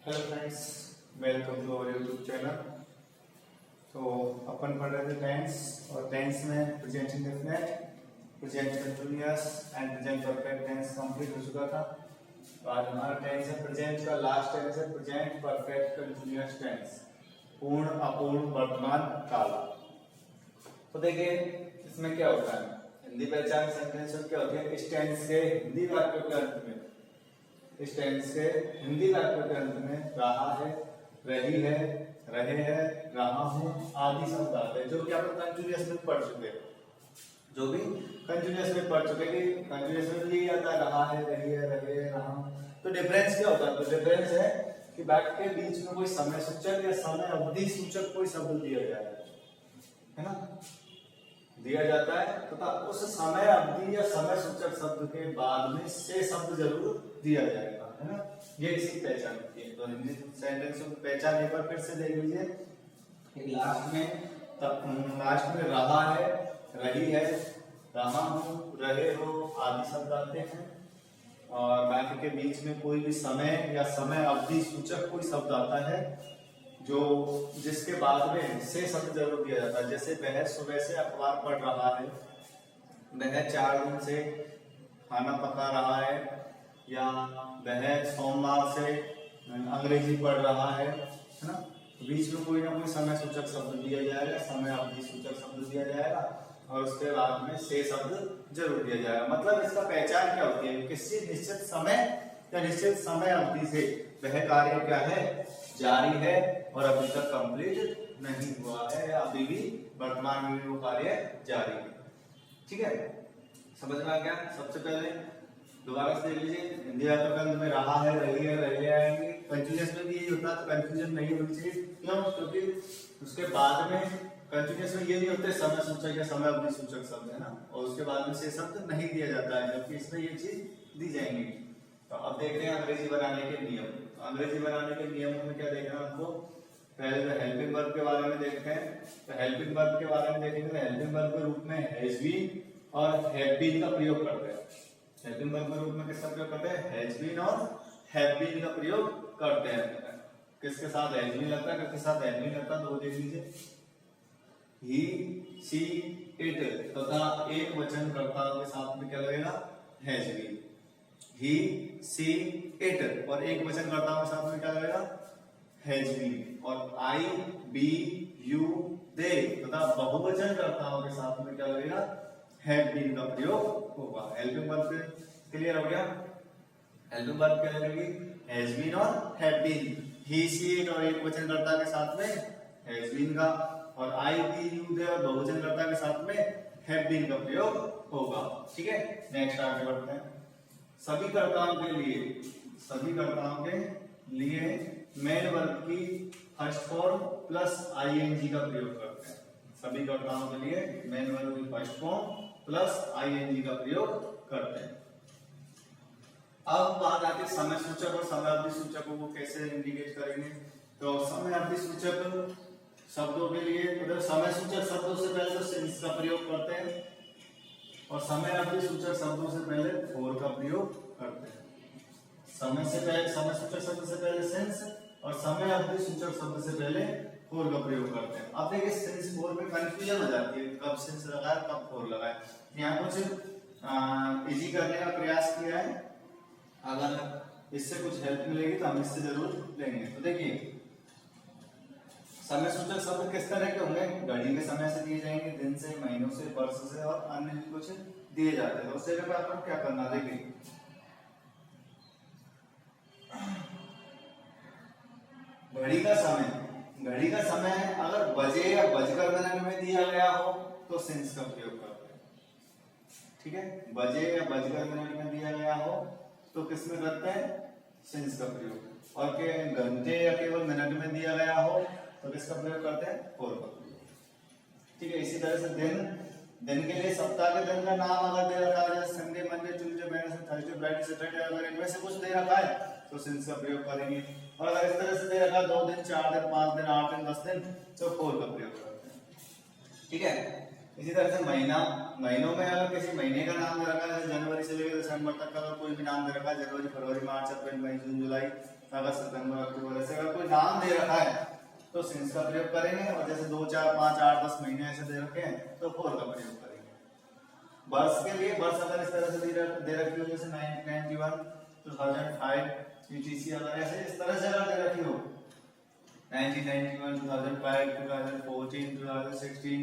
Hello friends, welcome to our YouTube channel. तो अपन पढ़ रहे थे टेंस और टेंस में present indefinite, present continuous and present perfect tense complete हो चुका था। तो आज हमारा टेंस है प्रेजेंट का लास्ट टेंस है प्रेजेंट परफेक्ट कंटीन्यूअस टेंस, पूर्ण अपूर्ण वर्तमान काल। तो देखिए इसमें क्या होता है, हिंदी पहचान सेंटेंस में क्या होती है, इस टेंस के हिंदी वाक्यों के अंत में, इस टेंस के हिंदी वाक्यों के अंत में रहा है, रही है, रहे हैं, रहा हूं आदि शब्द आते हैं, जो कि अपन कंटीन्यूअस में पढ़ चुके हैं, जो भी कंटीन्यूअस में पढ़ चुके कि कंटीन्यूअस में लिया जाता है रहा है, रही है, रहे हैं, रहा हूं। तो डिफरेंस क्या होता है? तो डिफरेंस है कि वाक्य के बीच में कोई समय सूचक या समय अवधि सूचक कोई शब्द दिया जाए, है ना, दिया जाता है तथा उस समय अवधि या समय सूचक शब्द के बाद में से शब्द जरूर दिया जाएगा, है ना। ये इसकी पहचान होती है। तो हिंदी सेंटेंस की पहचान एक बार फिर से देख लीजिए। लास्ट में रहा है, रही है, रहा हूं, रहे हो आदि शब्द आते हैं, और वाक्य के बीच में कोई भी समय या समय अवधि सूचक कोई शब्द आता है जो जिसके बाद में से शब्द जरूर दिया जाता है। जैसे वह सुबह से अखबार पढ़ रहा है, वह 4 दिन से खाना पका रहा है, या वह सोमवार से अंग्रेजी पढ़ रहा है ना। बीच में कोई ना कोई समय सूचक शब्द दिया जाएगा, समय अवधि सूचक शब्द दिया जाएगा, और उसके बाद में से शब्द जरूर दिया जाएगा। मतलब इसका पहचान क्या होती है, किसी निश्चित समय या निश्चित समय अवधि से वह कार्य क्या है, जारी है और अभी तक कंप्लीट नहीं हुआ है, या अभी भी वर्तमान में वो कार्य जारी है। ठीक है, समझ में आ गया। सबसे पहले दोबारा से देख लीजिए, हिंदी वाक्यांश में रहा है, रही है, रहे आएंगे। कंटीन्यूअस में भी यही होता है, तो कंफ्यूजन नहीं होनी चाहिए। क्यों? क्योंकि उसके बाद में कंटीन्यूअस में ये नहीं होते समय सूचक या समय अवधि सूचक शब्द, है ना, और उसके बाद में से शब्द नहीं दिया जाता है, जबकि इसमें ये चीज दी जाएंगी। तो अब देखते हैं अंग्रेजी बनाने के नियम। तो अंग्रेजी बनाने के नियमों में क्या देखना है आपको, पहले तो हेल्पिंग वर्ब के बारे में देखते हैं। तो हेल्पिंग वर्ब के बारे में देखेंगे तो हेल्पिंग वर्ब के रूप में हैज बीन और हैव बीन का प्रयोग करते हैं। हेल्पिंग वर्ब के रूप में किसका प्रयोग करते हैं, हैज बीन और हैव बीन का प्रयोग करते हैं। किसके साथ हैज बीन लगता है, किसके साथ हैव बीन लगता है, तो वो देख लीजिए। ही, शी, इट तथा एक वचन कर्ताओं के साथ में क्या लगेगा, has been. He, she, it और एक वचन कर्ताओं के साथ में क्या लगेगा, हैज बीन। और आई, बी, यू, दे तथा बहुवचन कर्ताओं के साथ में क्या लगेगा, हैव बीन का प्रयोग होगा। हेल्पिंग वर्ब क्लियर हो गया। हेल्पिंग वर्ब क्या लगेगी, हैज बीन और have been. He, she, it और एक वचन कर्ता के साथ में हैज बीन का, और आई, बी, यू, दे और बहुवचन कर्ता के साथ में हैव बीन का प्रयोग होगा। ठीक है, नेक्स्ट आगे बढ़ते हैं। सभी कर्ताओं के लिए मेन वर्ब की फर्स्ट फॉर्म प्लस आईएनजी का प्रयोग करते हैं। सभी कर्ताओं के लिए मेन वर्ब की फर्स्ट फॉर्म प्लस आईएनजी का प्रयोग करते हैं। अब बात आती है समय सूचक और समय अवधि सूचकों को कैसे इंडिकेट करेंगे। तो समय अवधि सूचक शब्दों के लिए, मतलब समय सूचक शब्दों से पहले तो सिंस का प्रयोग करते हैं, और समय अवधि सूचक शब्दों से पहले फॉर का प्रयोग करते हैं। समय सूचक शब्द से पहले सिंस और समय अवधि सूचक शब्द से पहले फॉर का प्रयोग करते हैं। अब देखिए सिंस फॉर में कंफ्यूजन हो जाती है, कब सिंस लगाए कब फॉर लगाए। यहाँ कुछ इजी करने का प्रयास किया है, अगर इससे कुछ हेल्प मिलेगी तो हम इससे जरूर लेंगे। तो देखिए समय सूचक शब्द किस तरह के होंगे, घड़ी के समय से दिए जाएंगे, दिन से, महीनों से, वर्ष से और अन्य भी कुछ दिए जाते हैं। उससे आपको क्या करना, देखिए घड़ी का समय अगर बजे या बजकर मिनट में दिया गया हो तो सिंस का प्रयोग करते हैं। ठीक है, बजे या बजकर मिनट में दिया गया हो तो किसमें करते हैं, सिंस का प्रयोग। और के घंटे या केवल मिनट में दिया गया हो तो किसका प्रयोग करते हैं, फॉर का प्रयोग। ठीक है, इसी तरह से दिन के लिए सप्ताह के दिन का नाम अगर दे रखा है, जैसे Sunday, Monday, Tuesday, Wednesday, Thursday, Friday, Saturday, अगर इनमें से कुछ दे रखा है तो सिंस का प्रयोग करेंगे। और अगर इस तरह से दे रखा 2 दिन, 4 दिन, 5 दिन, 8 दिन, 10 दिन तो फॉर का प्रयोग करते हैं। ठीक है, इसी तरह से महीना, महीनों में अगर किसी महीने का नाम दे रखा है, जैसे जनवरी से लेकर दिसंबर तक का अगर कोई भी नाम दे रखा है, जनवरी, फरवरी, मार्च, अप्रैल, मई, जून, जुलाई, अगस्त, सितंबर, अक्टूबर, ऐसे अगर कोई नाम दे रखा है तो सिंस का प्रयोग करेंगे। और जैसे 2, 4, 5, 8, 10 महीने ऐसे दे रखे हैं तो फॉर का प्रयोग करेंगे। वर्ष के लिए वर्ष अगर इस तरह से दे रखी हो, जैसे 1991, 2005, यूटीसी अगर ऐसे इस तरह से अगर दे रखी हो 1991, 2005, 2014, 2016,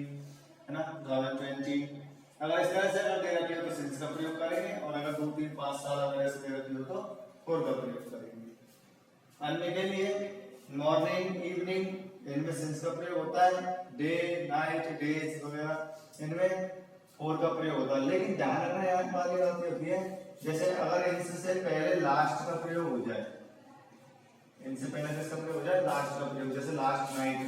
है ना, 2020, अगर इस तरह से अगर दे रखी हो तो सिंस का प्रयोग करेंगे। और अगर 2, 3, 5 साल अगर ऐसे दे रखी हो तो फॉर का प्रयोग करेंगे। अन्य के लिए मॉर्निंग, इवनिंग, इनमें सिंस का प्रयोग होता है। डे, नाइट, डेज वगैरह इनमें फॉर का प्रयोग होता है। लेकिन ध्यान रखना याद वाली बात ये होती है, जैसे अगर इनसे पहले लास्ट का प्रयोग हो जाए, इनसे पहले किसका प्रयोग हो जाए, लास्ट का प्रयोग, जैसे लास्ट नाइट,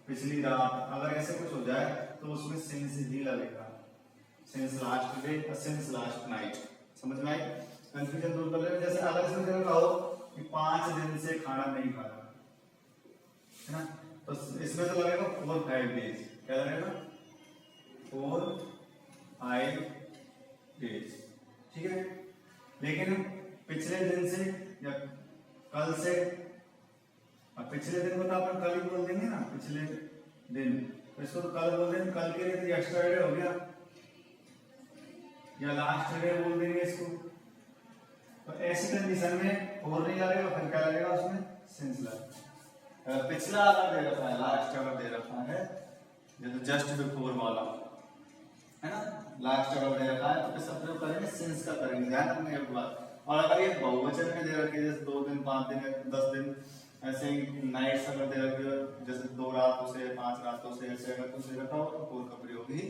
पिछली रात, अगर ऐसे कुछ हो जाए तो उसमें सिंस ही लगेगा। सिंस लास्ट डे और सिंस लास्ट नाइट, समझ में आई? कंफ्यूजन दूर कर लेना। जैसे अगर इसमें कहो कि 5 दिन से खाना नहीं खाया, है ना, तो इसमें तो लगेगा 4, 5 डेज। क्या लगेगा? 4, 5 डेज, ठीक है। लेकिन पिछले दिन से या कल से, अब पिछले दिन को तो अपन कल ही बोल देंगे ना, पिछले दिन, तो इसको तो कल बोल देंगे। कल के लिए तो यस्टरडे हो गया, या लास्ट डे बोल देंगे इसको। तो ऐसी कंडीशन में फॉर नहीं लगेगा, फिर क्या लगेगा उसमें? सिंस लगेगा। पिछला अगर दे रखा है, लास्ट अगर दे रखा है, जैसे जस्ट बिफोर वाला, है ना, लास्ट अगर दे रखा है तो किसका प्रयोग करेंगे? सिंस का करेंगे। ध्यान रखना एक बात। और अगर ये बहुवचन में दे रखी है, जैसे 2 दिन, 5 दिन, 10 दिन, ऐसे ही नाइट्स अगर दे रखी है, जैसे 2 रातों से, 5 रातों से, ऐसे अगर कुछ दे रखा हो तो फॉर का प्रयोग ही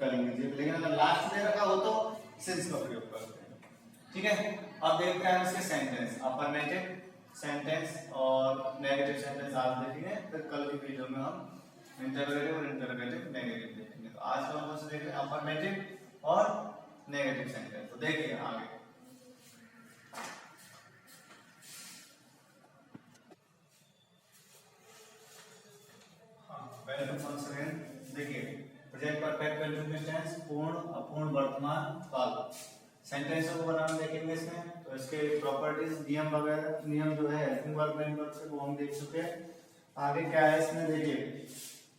करेंगे। लेकिन अगर लास्ट दे रखा हो तो सिंस का प्रयोग करते हैं, ठीक है। अब देखते हैं इसके सेंटेंस, अफर्मेटिव सेंटेंस और नेगेटिव सेंटेंस आज देखेंगे। फिर कल की वीडियो में हम इंटरोगेटिव और इंटरोगेटिव नेगेटिव देखेंगे। तो आज हम लोग देख रहे हैं अफर्मेटिव और नेगेटिव सेंटेंस। तो देखिए आगे, देखिए प्रेजेंट परफेक्ट कंटिन्यूअस टेंस, पूर्ण, अपूर्ण, वर्तमान काल। सेंटेंसों को बनाना देखेंगे इसमें। तो इसके प्रॉपर्टीज, नियम वगैरह, नियम जो है हेल्पिंग वर्ब, मेन वर्ब से वो हम देख चुके हैं। आगे क्या है इसमें देखिए,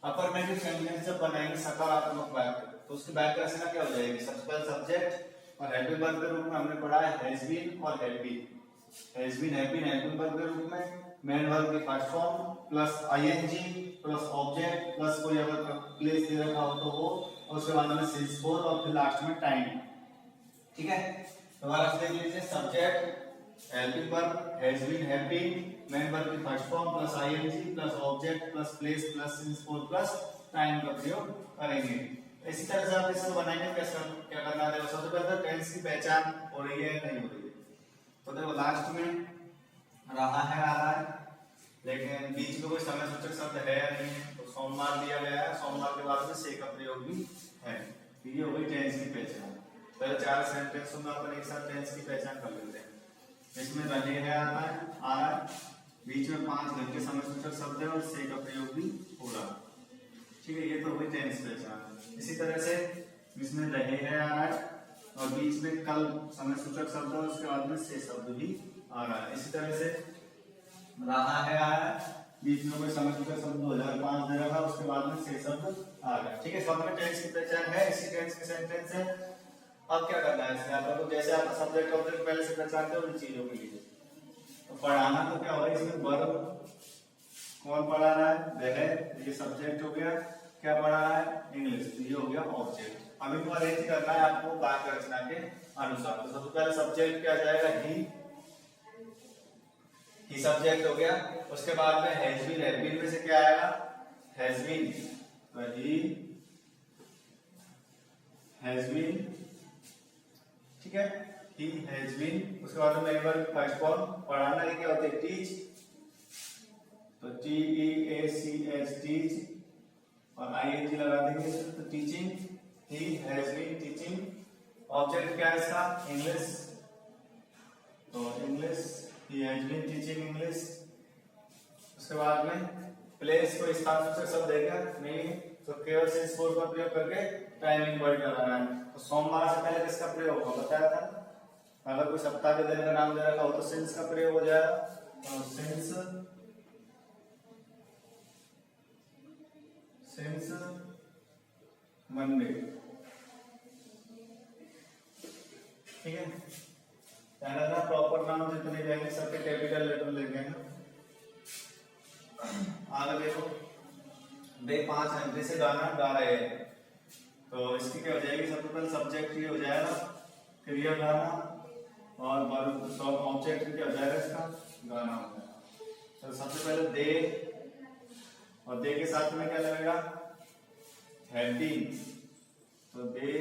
अफर्मेटिव सेंटेंस जब बनाएंगे सकारात्मक वाक्य, तो उसकी वाक्य रचना क्या हो जाएगी? सबसे पहले सब्जेक्ट और हेल्पिंग वर्ब के रूप में हमने पढ़ा है हैज बीन और had been. Has been, have been helping verb के रूप में, मेन वर्ब की first form plus ING plus object plus कोई अगर प्लेस दे रखा हो तो वो, और उसके बाद में सिंस फॉर और फिर लास्ट में टाइम, ठीक है। दोबारा से देख लीजिए, subject, helping verb, has been, have been, main verb की first form plus ING plus object plus place plus since for plus time का प्रयोग करेंगे। इसी तरह से आप इसको बनाएंगे। कैसे, क्या करना है? सबसे पहले टेंस की पहचान हो रही है नहीं हो रही है। तो देखो लास्ट में रहा है, आ रहा है, लेकिन बीच में कोई समय सूचक शब्द है या नहीं है, तो सोमवार दिया गया है, सोमवार के बाद में से का प्रयोग भी है। ये हो गई टेंस की पहचान। पहले 4 सेंटेंस में अपन एक साथ टेंस की पहचान कर लेते हैं। इसमें रहे है आता है, आ रहा है, बीच में 5 घंटे समय सूचक शब्द है और से का प्रयोग भी हो रहा है, ठीक है। ये तो हुई टेंस पहचान। इसी तरह से इसमें रहे है आ रहा है और बीच में कल समय सूचक शब्द है, उसके बाद में से शब्द भी आ रहा है। इसी तरह से रहा है आ रहा है, बीच में कोई समय सूचक शब्द 2005 दे रखा, उसके बाद में से शब्द आ रहा है, ठीक है। सब में टेंस की पहचान है, इसी टेंस के सेंटेंस है। अब क्या करना है इसमें? आपको जैसे आप सब्जेक्ट ऑब्जेक्ट पहले से पहचानते हो उन चीजों के लिए, तो पढ़ाना तो क्या होगा इसमें? वर्ब कौन पढ़ा रहा है? वह, ये सब्जेक्ट हो गया। क्या पढ़ा रहा है? इंग्लिश, तो ये हो गया ऑब्जेक्ट। अब इनको अरेंज करना है आपको वाक्य रचना के अनुसार। तो सबसे पहले सब्जेक्ट क्या जाएगा? ही सब्जेक्ट हो गया। उसके बाद में हैज बीन, हैव बीन में से क्या आएगा? हैज बीन, तो ही हैज बीन, ठीक है, ही हैज बीन। उसके बाद में वर्ब फर्स्ट फॉर्म पढ़ाना, ये क्या होता है? टीच, तो T E A C H, teach, और आईएनजी लगा देंगे तो teaching, he has been teaching. Object क्या है इसका? इंग्लिश, तो English, he has been teaching English. उसके बाद में प्लेस को स्थान सूचक शब्द देगा, नहीं तो केवल सिंस फोर का प्रयोग करके टाइमिंग वर्ड लगाना है। तो सोमवार से पहले किसका प्रयोग होगा बताया था। अगर कोई सप्ताह के दिन का नाम दे रखा हो तो सिंस का प्रयोग हो जाएगा, सिंस मंडे। ठीक है, ध्यान रखना प्रॉपर नाम जितने जाएंगे सबके कैपिटल लेटर लेंगे ना। आगे देखो डे 5 घंटे से गाना गा रहे हैं, तो इसकी क्या हो जाएगी, सबसे पहले सब्जेक्ट ये हो जाएगा क्रिया गाना, और ऑब्जेक्ट क्या हो जाएगा इसका गाना हो जाएगा। तो सबसे पहले दे, और दे के साथ में क्या लगेगा हैव बीन, तो दे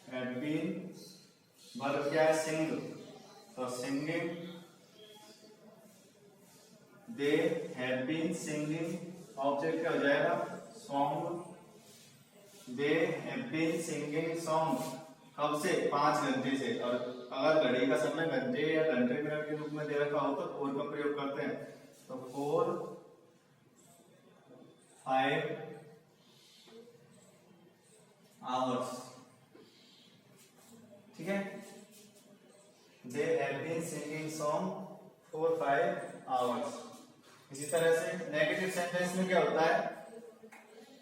हैव बीन। वर्ब क्या है सिंग, तो singing, they have been singing. Object क्या हो जाएगा song, they have been singing song. कब से 5 घंटे से, और अगर घड़ी का समय घंटे या घंटे मिनट के रूप में दे रखा हो तो 4 का प्रयोग करते हैं। तो 4 5 आवर्स। ठीक है, they have been singing song 4-5 hours. इसी तरह से नेगेटिव सेंटेंस में क्या होता है,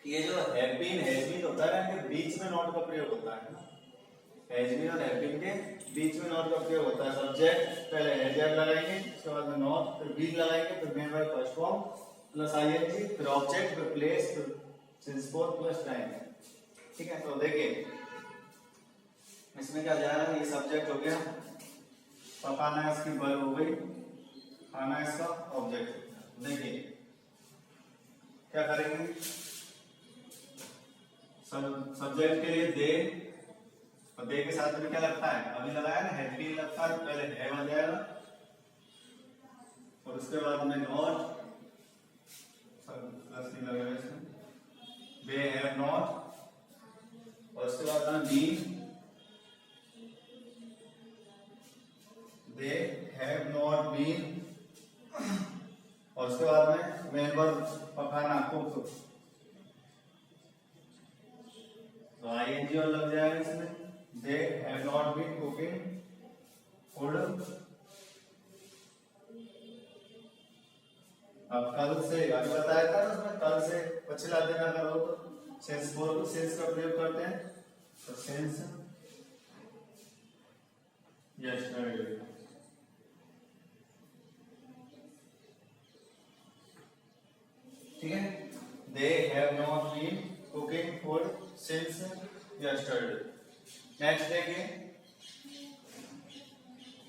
ये जो हैव बीन हैज बीन होता है ना, कि बीच में नॉट का प्रयोग होता है ना, हैज बीन और हैव बीन के बीच में नॉट का प्रयोग होता है। सब्जेक्ट पहले हैज हैव लगाएंगे, उसके बाद में नॉट, फिर बीन लगाएंगे, फिर main verb first form plus ING, फिर ऑब्जेक्ट, फिर प्लेस, फिर सिंस फोर प्लस टाइम। ठीक है, तो देखिए इसमें क्या जाएगा, ये सब्जेक्ट हो गया, पकाना है इसकी वर्ब हो गई, खाना इसका ऑब्जेक्ट। देखिए क्या करेंगे, सब्जेक्ट के लिए दे, और दे के साथ में क्या लगता है, अभी लगाया ना हैव बीन लगता है, पहले हैव आ जाएगा, और उसके बाद में नॉट प्लस लगेगा इसमें, दे हैव नॉट, और उसके बाद में been, they have not been, और उसके बाद में मेन वर्ब पकाना कुक, तो आईएनजी और लग जाएगा इसमें, they have not been cooking food. अब कल से अभी बताया था ना उसमें, कल से पिछला दिन अगर हो तो सेंस फोर को सेंस का प्रयोग करते हैं, तो सेंस यस्टरडे। ठीक है, they have not been cooking food since yesterday. Next देखिए,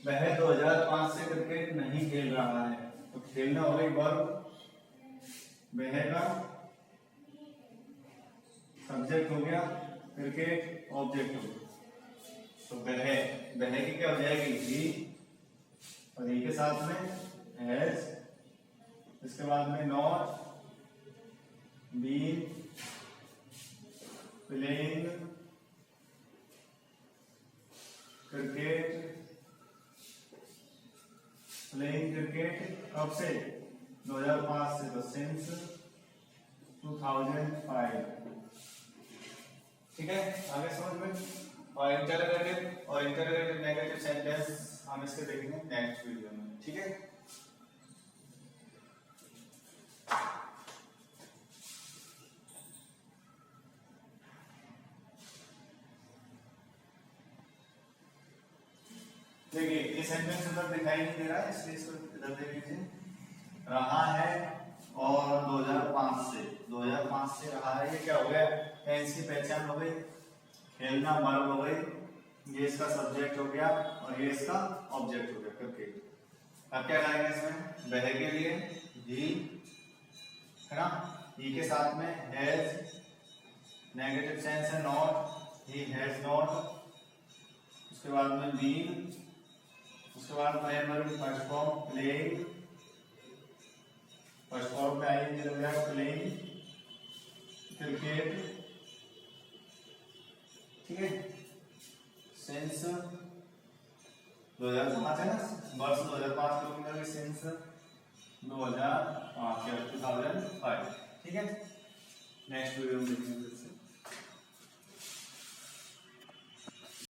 वह 2005 से क्रिकेट नहीं खेल रहा है, तो खेलना हो गई वर्ब, वह का सब्जेक्ट हो गया, क्रिकेट ऑब्जेक्ट हो गया। तो वह की क्या हो जाएगी ही, और ही के साथ में हैज, इसके बाद में नॉट बीन प्लेइंग क्रिकेट, कब से 2005 से, तो सिंस 2005। ठीक है, आगे समझ में। और इंटरोगेटिव नेगेटिव सेंटेंस हम इसके देखेंगे नेक्स्ट वीडियो में। ठीक है, देखिए ये सेंटेंस उधर दिखाई नहीं दे रहा है, इसलिए इसको इधर देख लीजिए। रहा है और 2005 से रहा है, ये क्या हो गया, टेंस की पहचान हो गई, खेलना वर्ब हो गई, ये इसका सब्जेक्ट हो गया, और ये इसका ऑब्जेक्ट हो गया क्रिकेट। अब क्या करेंगे इसमें, वह के लिए ही है ना, ही के साथ में हैज, नेगेटिव सेंस है नॉट, ही हैज नॉट, उसके बाद में बीन, उसके बाद में first form playing, first form में आएंगे लग जाएगा प्लेइंग क्रिकेट। ठीक है, सेंस 2005 है ना, वर्ष 2005 के रूप में सेंस 2005। ठीक है, नेक्स्ट वीडियो में देखेंगे।